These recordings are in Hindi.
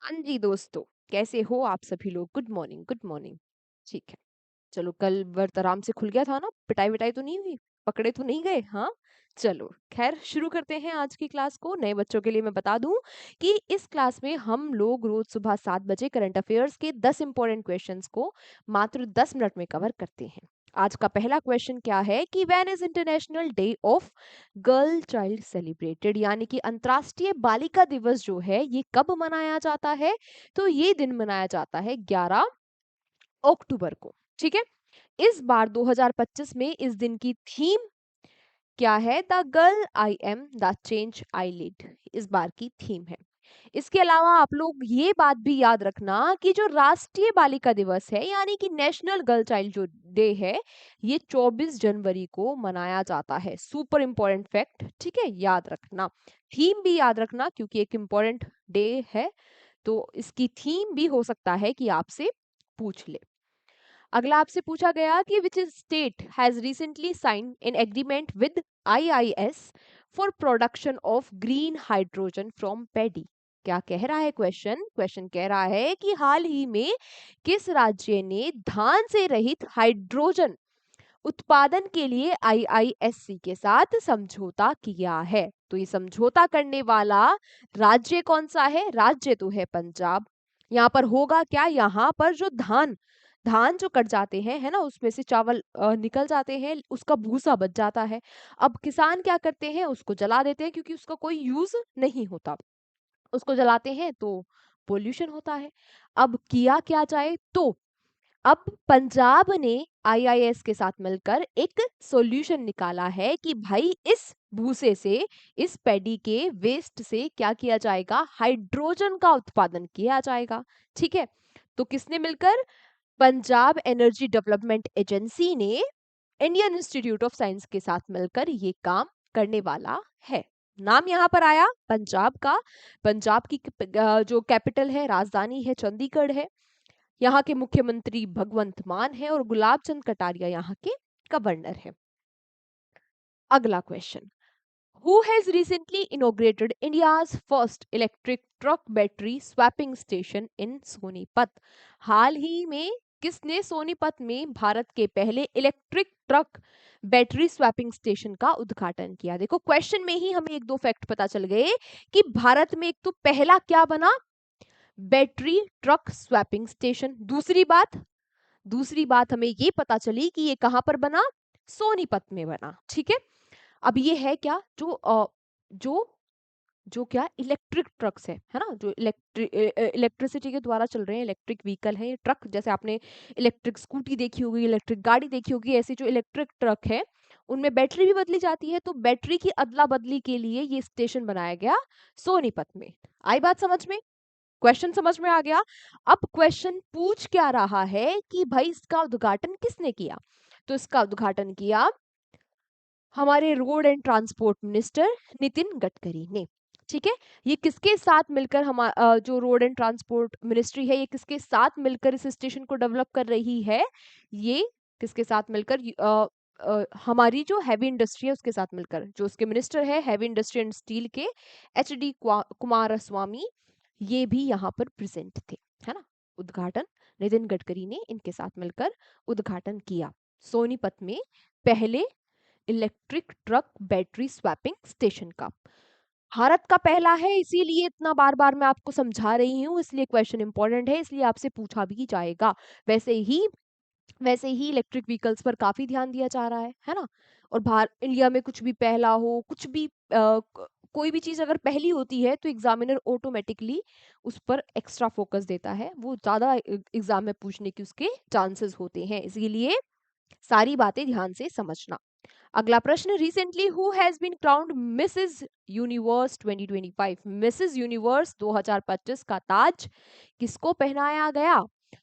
हाँ जी दोस्तों, कैसे हो आप सभी लोग? Good morning, good morning. ठीक है, चलो कल व्रत आराम से खुल गया था ना? पिटाई-विटाई तो नहीं हुई? पकड़े तो नहीं गए? हाँ? चलो, खैर शुरू करते हैं आज की क्लास को। नए बच्चों के लिए मैं बता दूँ कि इस क्लास में हम लोग रोज़ सुबह 7 बजे करंट अफेयर्स के 10 इम्पोर्टेंट क्वेश्चंस को मात्र 10 मिनट में कवर करते हैं। आज का पहला क्वेश्चन क्या है कि when is international day of girl child celebrated, यानी कि अंतर्राष्ट्रीय बालिका दिवस जो है ये कब मनाया जाता है? तो ये दिन मनाया जाता है 11 अक्टूबर को। ठीक है, इस बार 2025 में इस दिन की थीम क्या है? The girl I am the change I lead, इस बार की थीम है। इसके अलावा आप लोग ये बात भी याद रखना कि जो राष्ट्रीय बालिका दिवस है यानी कि नेशनल गर्ल चाइल्ड जो डे है, ये 24 जनवरी को मनाया जाता है। सुपर इंपॉर्टेंट फैक्ट, ठीक है, याद रखना। थीम भी याद रखना क्योंकि एक इंपॉर्टेंट डे है, तो इसकी थीम भी हो सकता है कि आपसे पूछ ले। अगला आपसे पूछा गया कि which state has recently sign an agreement with IIS for production of green hydrogen from paddy. क्या कह रहा है क्वेश्चन? क्वेश्चन कह रहा है कि हाल ही में किस राज्य ने धान से रहित हाइड्रोजन उत्पादन के लिए आईआईएससी के साथ समझौता किया है? तो ये समझौता करने वाला राज्य कौन सा है? राज्य तो है पंजाब। यहाँ पर होगा क्या? यहाँ पर जो धान धान जो कट जाते हैं, है ना, उसमें से चावल निकल जाते हैं, उसका भूसा बच जाता है। अब किसान क्या करते हैं? उसको जला देते हैं क्योंकि उसका कोई यूज नहीं होता। उसको जलाते हैं तो पोल्यूशन होता है। अब किया क्या जाए? तो अब पंजाब ने आईआईएस के साथ मिलकर एक सॉल्यूशन निकाला है कि भाई इस भूसे से, इस पैडी के वेस्ट से क्या किया जाएगा? हाइड्रोजन का उत्पादन किया जाएगा। ठीक है, तो किसने मिलकर? पंजाब एनर्जी डेवलपमेंट एजेंसी ने इंडियन इंस्टीट्यूट ऑफ साइंस के साथ मिलकर ये काम करने वाला है। नाम यहाँ पर आया पंजाब का। पंजाब की जो कैपिटल है, राजधानी है, चंडीगढ़ है। यहाँ के मुख्यमंत्री भगवंत मान है और गुलाब चंद कटारिया यहाँ के गवर्नर है। अगला question, who has recently inaugurated India's first electric truck battery swapping station in Sonipat? हाल ही में किसने सोनीपत में भारत के पहले electric truck battery swapping station का उद्घाटन किया? देखो क्वेश्चन में ही हमें एक दो फैक्ट पता चल गए कि भारत में एक तो पहला क्या बना? Battery truck swapping station. दूसरी बात हमें ये पता चली कि ये कहां पर बना? सोनीपत में बना। ठीक है, अब ये है क्या? जो जो क्या इलेक्ट्रिक ट्रक्स है ना, जो इलेक्ट्रिसिटी के द्वारा चल रहे हैं, इलेक्ट्रिक व्हीकल है ये ट्रक। जैसे आपने इलेक्ट्रिक स्कूटी देखी होगी, इलेक्ट्रिक गाड़ी देखी होगी, ऐसे जो इलेक्ट्रिक ट्रक है उनमें बैटरी भी बदली जाती है। तो बैटरी की अदला बदली के लिए ये स्टेशन बनाया गया सोनीपत में। आई बात समझ में? क्वेश्चन समझ में आ गया? अब क्वेश्चन पूछ क्या रहा है कि भाई इसका उद्घाटन किसने किया? तो इसका उद्घाटन किया हमारे road and transport minister Nitin Gadkari ने। ठीक है, ये किसके साथ मिलकर जो रोड एंड ट्रांसपोर्ट मिनिस्ट्री है, ये किसके साथ मिलकर इस स्टेशन को डेवलप कर रही है? ये किसके साथ मिलकर? हमारी जो हैवी इंडस्ट्री है उसके साथ मिलकर। जो उसके मिनिस्टर है हैवी इंडस्ट्री एंड स्टील के, एच डी कुमारस्वामी, ये भी यहाँ पर प्रेजेंट थे, है ना। उद्घाटन नितिन गडकरी ने इनके साथ मिलकर उद्घाटन किया सोनीपत में पहले electric truck battery swapping station का। भारत का पहला है, इसीलिए इतना बार बार मैं आपको समझा रही हूँ, इसलिए क्वेश्चन इंपॉर्टेंट है, इसलिए आपसे पूछा भी जाएगा। वैसे ही वैसे ही इलेक्ट्रिक व्हीकल्स पर काफी ध्यान दिया जा रहा है ना। और भारत इंडिया में कुछ भी पहला हो, कुछ भी कोई भी चीज अगर पहली होती है तो एग्जामिनर ऑटोमेटिकली उस पर एक्स्ट्रा फोकस देता है, वो ज्यादा एग्जाम में पूछने की उसके चांसेस होते हैं, इसीलिए सारी बातें ध्यान से समझना। अगला प्रश्न, recently who has been crowned Mrs Universe 2025? Mrs Universe 2025 का ताज किसको पहनाया गया?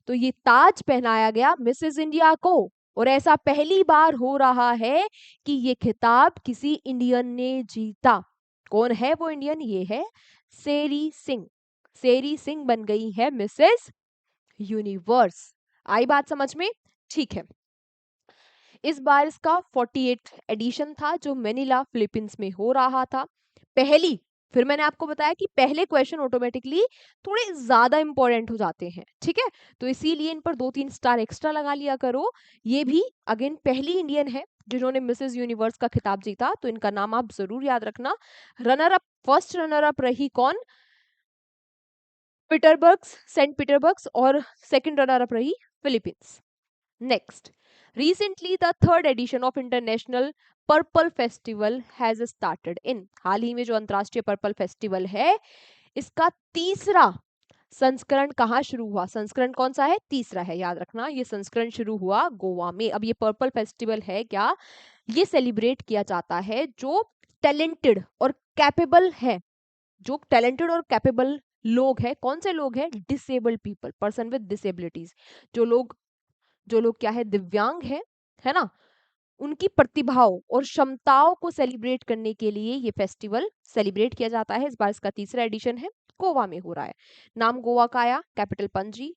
तो ये ताज पहनाया गया मिसेस इंडिया को। और ऐसा पहली बार हो रहा है कि ये खिताब किसी इंडियन ने जीता। कौन है वो इंडियन? ये है सेरी सिंह। सेरी सिंह बन गई है मिसेस यूनिवर्स। आई बात समझ में? ठीक है, इस बार इसका 48 एडिशन था जो मैनिला फिलीपींस में हो रहा था। पहली फिर मैंने आपको बताया कि पहले क्वेश्चन ऑटोमेटिकली थोड़े ज्यादा इंपॉर्टेंट हो जाते हैं, ठीक है, तो इसीलिए इन पर 2-3 स्टार एक्स्ट्रा लगा लिया करो। ये भी अगेन पहली इंडियन है जिन्होंने मिसेस यूनिवर्स का खिताब जीता, तो इनका नाम आप जरूर याद रखना। Runner up, first runner up रही कौन? पीटरबर्ग्स, सेंट पीटरबर्ग्स, और सेकंड रनर अप रही Philippines. Next, recently the third edition of international purple festival has started in. हाल ही में जो अंतरराष्ट्रीय पर्पल फेस्टिवल है, इसका तीसरा संस्करण कहाँ शुरू हुआ? संस्करण कौन सा है? तीसरा है, याद रखना। ये संस्करण शुरू हुआ गोवा में। अब ये पर्पल फेस्टिवल है क्या? ये सेलिब्रेट किया जाता है जो टैलेंटेड और कैपेबल है, जो टैलेंटेड और कैपेबल लोग हैं। कौन से लोग हैं? Disabled people, person with disabilities. जो लोग क्या है, दिव्यांग है ना, उनकी प्रतिभाओं और क्षमताओं को सेलिब्रेट करने के लिए ये फेस्टिवल सेलिब्रेट किया जाता है। इस बार इसका तीसरा एडिशन है, गोवा में हो रहा है। नाम गोवा का आया, कैपिटल पणजी,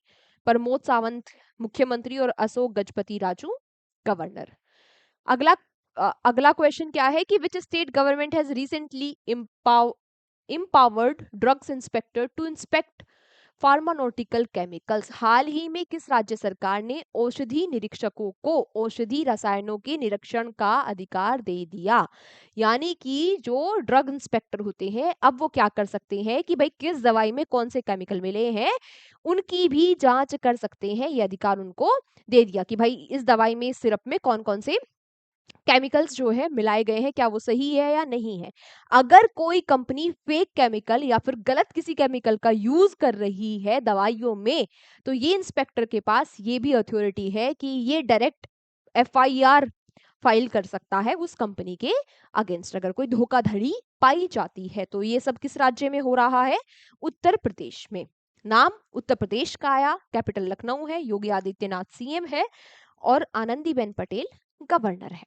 प्रमोद सावंत मुख्यमंत्री और अशोक गजपति राजू गवर्नर। अगला अगला क्वेश्चन क्या है कि which state government has recently empowered drugs inspector to inspect pharmaceutical chemicals. हाल ही में किस राज्य सरकार ने औषधि निरीक्षकों को औषधि रसायनों के निरीक्षण का अधिकार दे दिया? यानी कि जो ड्रग इंस्पेक्टर होते हैं, अब वो क्या कर सकते हैं कि भाई किस दवाई में कौन से केमिकल मिले हैं, उनकी भी जांच कर सकते हैं। ये अधिकार उनको दे दिया कि भाई इस दवाई में, इस सिरप में कौन कौन से केमिकल्स जो है मिलाए गए हैं, क्या वो सही है या नहीं है। अगर कोई कंपनी फेक केमिकल या फिर गलत किसी केमिकल का यूज कर रही है दवाइयों में, तो ये इंस्पेक्टर के पास ये भी अथॉरिटी है कि ये डायरेक्ट एफआईआर फाइल कर सकता है उस कंपनी के अगेंस्ट, अगर कोई धोखाधड़ी पाई जाती है। तो ये सब किस राज्य में हो रहा है? उत्तर प्रदेश में। नाम उत्तर प्रदेश का आया, कैपिटल लखनऊ है, योगी आदित्यनाथ सीएम है और आनंदीबेन पटेल गवर्नर है।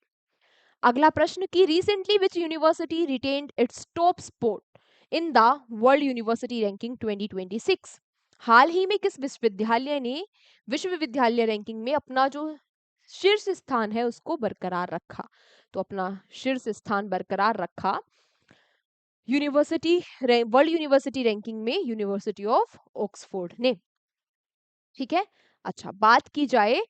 अगला प्रश्न की recently which university retained its top spot in the world university ranking 2026। हाल ही में किस विश्वविद्यालय ने विश्वविद्यालय रैंकिंग में अपना जो शीर्ष स्थान है उसको बरकरार रखा? तो अपना शीर्ष स्थान बरकरार रखा यूनिवर्सिटी, वर्ल्ड यूनिवर्सिटी रैंकिंग में यूनिवर्सिटी ऑफ ऑक्सफोर्ड ने, ठीक है। अच्छा, बात की जाए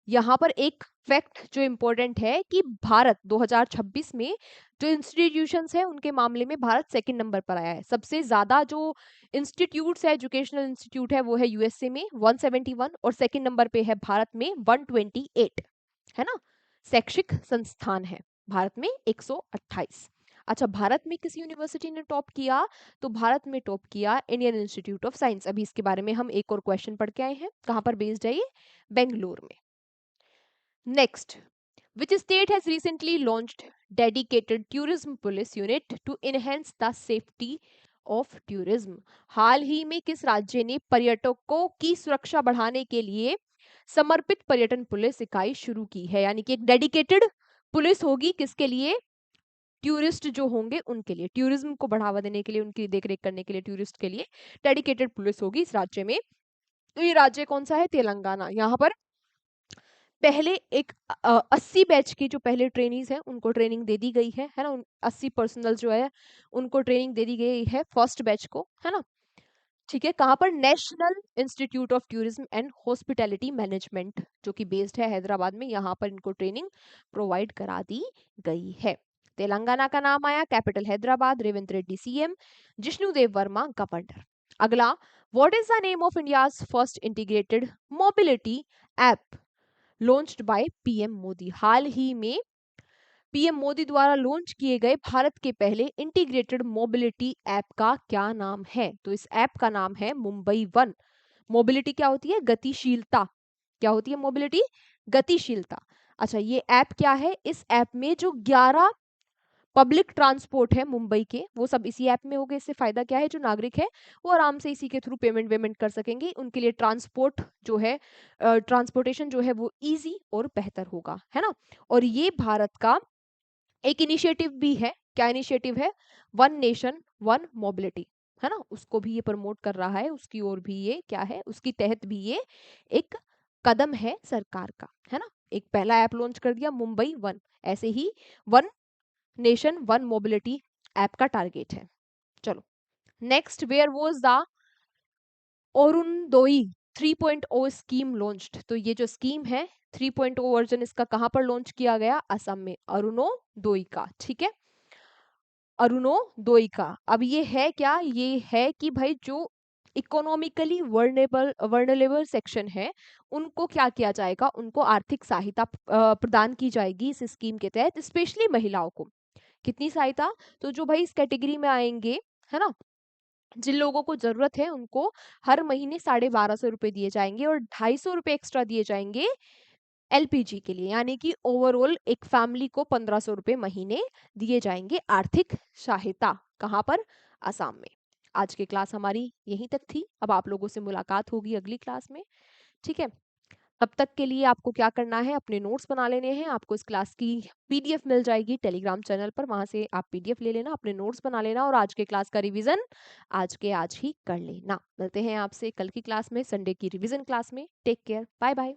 यहाँ पर एक फैक्ट जो इम्पोर्टेंट है कि भारत 2026 में जो इंस्टीट्यूशंस है उनके मामले में भारत सेकंड नंबर पर आया है। सबसे ज्यादा जो इंस्टीट्यूट्स है, एजुकेशनल इंस्टीट्यूट है, वो है यूएसए में 171 और सेकंड नंबर पे है भारत में 128, है ना। शैक्षिक संस्थान है भारत में 128। अच्छा, भारत में किस यूनिवर्सिटी ने टॉप किया? तो भारत में टॉप किया इंडियन इंस्टीट्यूट ऑफ साइंस। अभी इसके बारे में हम एक और क्वेश्चन पढ़ के आए हैं। कहाँ पर बेस्ड है ये? बेंगलुरु में। Next, which state has recently launched dedicated tourism police unit to enhance the safety of tourism? हाल ही में किस राज्य ने पर्यटकों की सुरक्षा बढ़ाने के लिए समर्पित पर्यटन पुलिस इकाई शुरू की है? यानी कि एक डेडिकेटेड पुलिस होगी किसके लिए? टूरिस्ट जो होंगे उनके लिए, टूरिज्म को बढ़ावा देने के लिए, उनकी देखरेख करने के लिए टूरिस्ट के लिए डेडिकेटेड पुलिस होगी इस राज्य में। तो ये राज्य कौन सा है? तेलंगाना। यहाँ पर पहले एक 80 बैच की जो पहले ट्रेनीज हैं उनको ट्रेनिंग दे दी गई है ना। 80 पर्सनल जो है उनको ट्रेनिंग दे दी गई है फर्स्ट बैच को, है ना। ठीक है, कहाँ पर? National institute of tourism and hospitality management, जो कि बेस्ड है हैदराबाद में, यहाँ पर इनको ट्रेनिंग प्रोवाइड करा दी गई है। तेलंगाना का नाम आया, capital Hyderabad, Revanth Reddy CM, Jishnudev Varma governor. अगला, what is the name of India's first integrated mobility app launched by PM Modi? हाल ही में पीएम मोदी द्वारा लॉन्च किए गए भारत के पहले इंटीग्रेटेड मोबिलिटी ऐप का क्या नाम है? तो इस ऐप का नाम है मुंबई वन। मोबिलिटी क्या होती है? गतिशीलता। क्या होती है मोबिलिटी? गतिशीलता। अच्छा, ये ऐप क्या है? इस ऐप में जो 11 पब्लिक ट्रांसपोर्ट है मुंबई के, वो सब इसी ऐप में हो गए। इससे फायदा क्या है? जो नागरिक है वो आराम से इसी के थ्रू पेमेंट वेमेंट कर सकेंगे। उनके लिए ट्रांसपोर्ट जो है, ट्रांसपोर्टेशन जो है वो इजी और बेहतर होगा, है ना। और ये भारत का एक इनिशिएटिव भी है। क्या इनिशिएटिव है? वन नेशन वन मोबिलिटी, है ना, उसको भी ये प्रमोट कर रहा है। उसकी ओर भी ये क्या है, उसकी तहत भी ये एक कदम है सरकार का, है ना। एक पहला ऐप लॉन्च कर दिया मुंबई वन, ऐसे ही one nation one mobility app का टारगेट है। चलो next, where was the Arunodaya 3.0 scheme launched? तो ये जो स्कीम है 3.0 वर्जन इसका कहां पर लॉन्च किया गया? असम में, अरुणोदय का, ठीक है, अरुणोदय का। अब ये है क्या? ये है कि भाई जो इकोनॉमिकली वर्नेबल सेक्शन है उनको क्या किया जाएगा, उनको आर्थिक सहायता प्रदान की जाएगी इस स्कीम के तहत, स्पेशली महिलाओं को। कितनी सहायता? तो जो भाई इस कैटेगरी में आएंगे, है ना, जिन लोगों को जरूरत है उनको हर महीने 1250 रुपए दिए जाएंगे और 250 रुपए एक्स्ट्रा दिए जाएंगे एलपीजी के लिए, यानी कि ओवरऑल एक फैमिली को 1500 रुपए महीने दिए जाएंगे आर्थिक सहायता। कहाँ पर? आसाम में। आज की क्लास हमारी यहीं तक थी, अब आप लोगों से मुलाकात होगी अगली क्लास में, ठीक है। तब तक के लिए आपको क्या करना है, अपने नोट्स बना लेने हैं। आपको इस क्लास की पीडीएफ मिल जाएगी टेलीग्राम चैनल पर, वहां से आप पीडीएफ ले लेना, अपने नोट्स बना लेना और आज के क्लास का रिवीजन आज के आज ही कर लेना। मिलते हैं आपसे कल की क्लास में, संडे की रिवीजन क्लास में। Take care, bye bye.